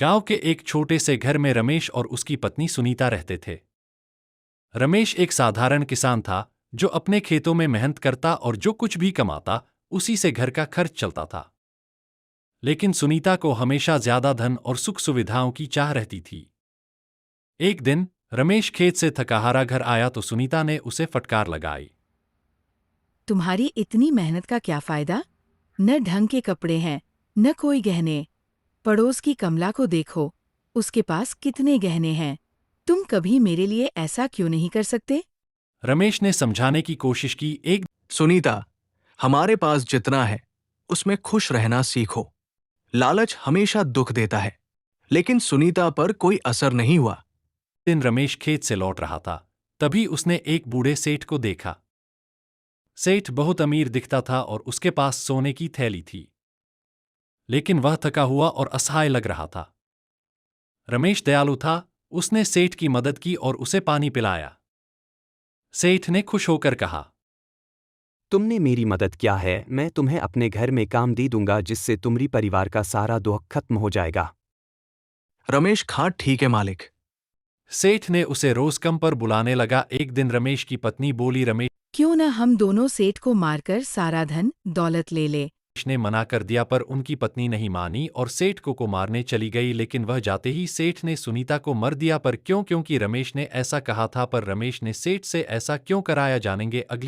गांव के एक छोटे से घर में रमेश और उसकी पत्नी सुनीता रहते थे। रमेश एक साधारण किसान था जो अपने खेतों में मेहनत करता और जो कुछ भी कमाता उसी से घर का खर्च चलता था। लेकिन सुनीता को हमेशा ज्यादा धन और सुख सुविधाओं की चाह रहती थी। एक दिन रमेश खेत से थका हारा घर आया तो सुनीता ने उसे फटकार लगाई। तुम्हारी इतनी मेहनत का क्या फायदा? न ढंग के कपड़े हैं, न कोई गहने। पड़ोस की कमला को देखो, उसके पास कितने गहने हैं। तुम कभी मेरे लिए ऐसा क्यों नहीं कर सकते? रमेश ने समझाने की कोशिश की। एक सुनीता, हमारे पास जितना है उसमें खुश रहना सीखो। लालच हमेशा दुख देता है। लेकिन सुनीता पर कोई असर नहीं हुआ। दिन रमेश खेत से लौट रहा था, तभी उसने एक बूढ़े सेठ को देखा। सेठ बहुत अमीर दिखता था और उसके पास सोने की थैली थी, लेकिन वह थका हुआ और असहाय लग रहा था। रमेश दयालु था, उसने सेठ की मदद की और उसे पानी पिलाया। सेठ ने खुश होकर कहा, तुमने मेरी मदद किया है, मैं तुम्हें अपने घर में काम दे दूंगा जिससे तुम्हारी परिवार का सारा दुख खत्म हो जाएगा। रमेश खां ठीक है मालिक। सेठ ने उसे रोज कम पर बुलाने लगा। एक दिन रमेश की पत्नी बोली। रमेश क्यों न हम दोनों सेठ को मारकर सारा धन दौलत ले ले। ने मना कर दिया पर उनकी पत्नी नहीं मानी और सेठ को मारने चली गई। लेकिन वह जाते ही सेठ ने सुनीता को मर दिया। पर क्यों? क्योंकि रमेश ने ऐसा कहा था। पर रमेश ने सेठ से ऐसा क्यों कराया, जानेंगे अगली